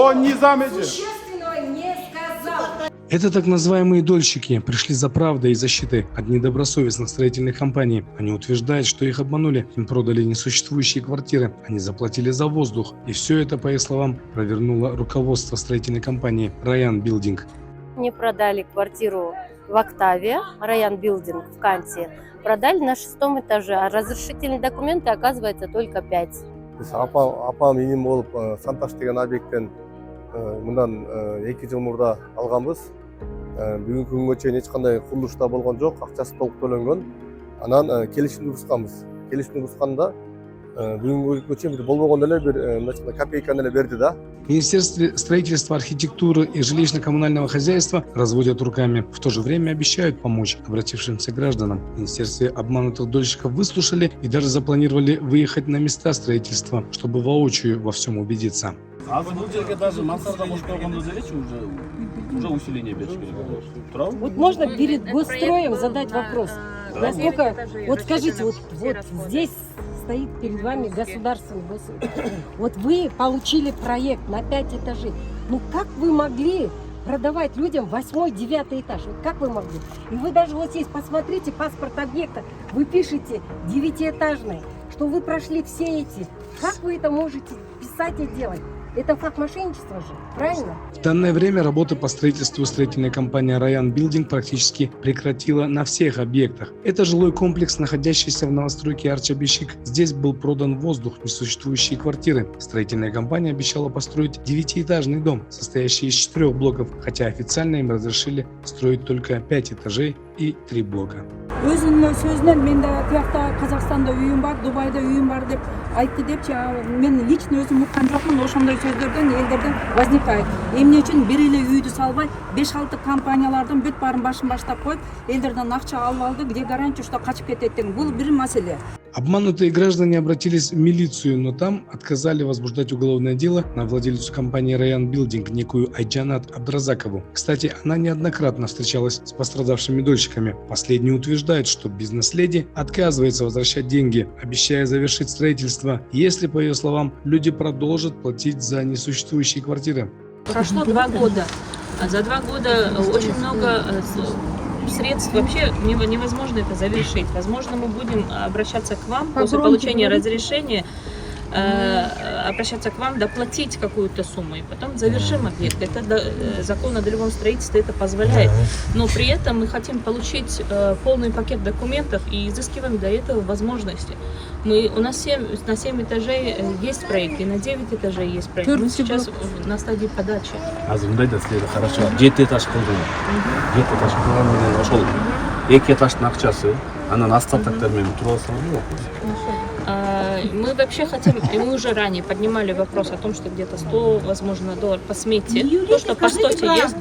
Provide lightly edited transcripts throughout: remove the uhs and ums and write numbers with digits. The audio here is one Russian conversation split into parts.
Он не заметил. Существенного не сказал. Это так называемые дольщики пришли за правдой и защитой от недобросовестных строительных компаний. Они утверждают, что их обманули, им продали несуществующие квартиры, они заплатили за воздух. И все это, по их словам, провернуло руководство строительной компании Ryan Building. Мне продали квартиру в Октаве, Ryan Building в Канте. Продали на 6-м этаже, а разрешительные документы, оказывается, только 5. Апам енем болып Санташ деген объекттен мындан 2 жыл мурда алганбыз. Бүгүнкү күнгө чейин эч кандай курулушта болгон жок, акчасы толук төлөнгөн. Анан келишимди бузганбыз. Келишимди бузганда бүгүнкү күнгө чейин болбогон эле бир копейканы эле берди да. Министерство строительства, архитектуры и жилищно-коммунального хозяйства разводят руками. В то же время обещают помочь обратившимся гражданам. В Министерстве обманутых дольщиков выслушали и даже запланировали выехать на места строительства, чтобы воочию во всем убедиться. А вы будете даже мансарда может уже усиление берешь? Вот можно перед госстроем задать вопрос. Насколько, вот скажите, вот здесь стоит перед вами государственный госстрой. Вот вы получили проект на 5 этажей. Ну как вы могли продавать людям 8-й, 9-й этаж? Вот как вы могли? И вы даже вот здесь посмотрите паспорт объекта, вы пишете 9-этажный, что вы прошли все эти. Как вы это можете писать и делать? Это факт мошенничества же, правильно? В данное время работы по строительству строительная компания Ryan Building практически прекратила на всех объектах. Это жилой комплекс, находящийся в новостройке Арчабишик. Здесь был продан воздух, несуществующие квартиры. Строительная компания обещала построить 9-этажный дом, состоящий из 4 блоков, хотя официально им разрешили строить только 5 этажей и 3 блока. Өзүнүн сөзүнөн менде тиякта Казакстанда үйүм бар, Дубайда үйүм бар деп айтты депчи, мен лично өзүм уккан жокмун. Ошондой сөздөрдөн элдерден возникает. Эмне үчүн бир эле үйдү салбай 5-6 компаниялардан бүт баарын башын баштап коюп, элдерден акча алып алды, где гарантия, что качып кетет деген. Бул бир маселе. Обманутые граждане обратились в милицию, но там отказали возбуждать уголовное дело на владелицу компании Ryan Building, некую Айджанат Абдразакову. Кстати, она неоднократно встречалась с пострадавшими дольщиками. Последний утверждает, что бизнес-леди отказывается возвращать деньги, обещая завершить строительство, если, по ее словам, люди продолжат платить за несуществующие квартиры. Прошло 2 года. За 2 года очень много средств, вообще невозможно это завершить. Возможно, мы будем обращаться к вам после получения разрешения, обращаться к вам, доплатить какую-то сумму и потом завершим объект. Это закон о долевом строительстве это позволяет. Но при этом мы хотим получить полный пакет документов и изыскиваем для этого возможности. У нас на 7 этажей есть проект, и на 9 этажей есть проект. Мы сейчас на стадии подачи. Хорошо. 9 этаж кылдым. 9 этаж кылган менен ошол 2 этаждын акчасы анан остатоктор менен туруп алсам. Мы вообще хотим, и мы уже ранее поднимали вопрос о том, что где-то 100, возможно, долларов по смете, то, что по стоте есть.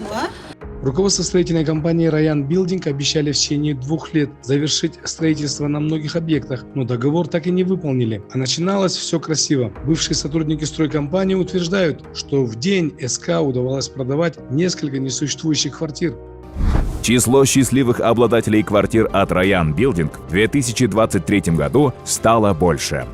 Руководство строительной компании Ryan Building обещали в течение 2 лет завершить строительство на многих объектах, но договор так и не выполнили. А начиналось все красиво. Бывшие сотрудники стройкомпании утверждают, что в день СК удавалось продавать несколько несуществующих квартир. Число счастливых обладателей квартир от Ryan Building в 2023 году стало больше.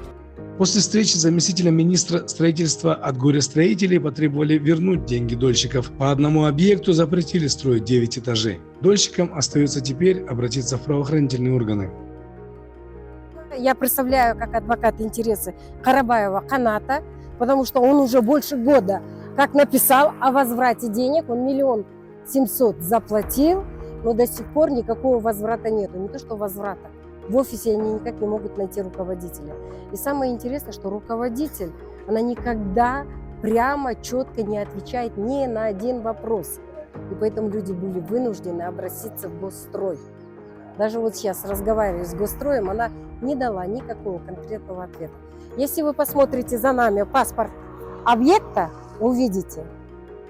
После встречи с заместителем министра строительства от горе-строителей потребовали вернуть деньги дольщиков. По одному объекту запретили строить 9 этажей. Дольщикам остается теперь обратиться в правоохранительные органы. Я представляю как адвокат интересы Карабаева Каната, потому что он уже больше года как написал о возврате денег, он 1 700 000 заплатил, но до сих пор никакого возврата нету, не то что возврата. В офисе они никак не могут найти руководителя. И самое интересное, что руководитель, она никогда прямо, четко не отвечает ни на один вопрос. И поэтому люди были вынуждены обратиться в госстрой. Даже вот сейчас разговариваю с госстроем, она не дала никакого конкретного ответа. Если вы посмотрите за нами паспорт объекта, увидите,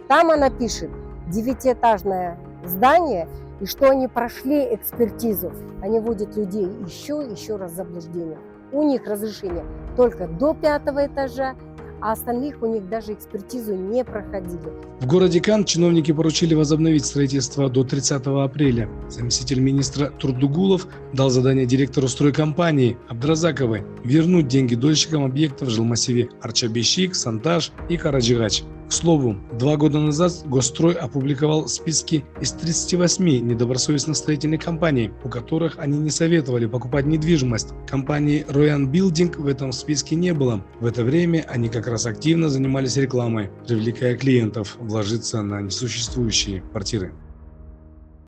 там она пишет 9-этажное здание, и что они прошли экспертизу. Они вводят людей еще раз в заблуждение. У них разрешение только до 5-го этажа, а остальных у них даже экспертизу не проходили. В городе Кан чиновники поручили возобновить строительство до 30 апреля. Заместитель министра Турдугулов дал задание директору стройкомпании Абдразаковой вернуть деньги дольщикам объектов в жилмассиве Арчабишик, Санташ и Караджигач. К слову, 2 года назад Госстрой опубликовал списки из 38 недобросовестных строительных компаний, у которых они не советовали покупать недвижимость. Компании Royan Building в этом списке не было. В это время они как раз активно занимались рекламой, привлекая клиентов вложиться на несуществующие квартиры.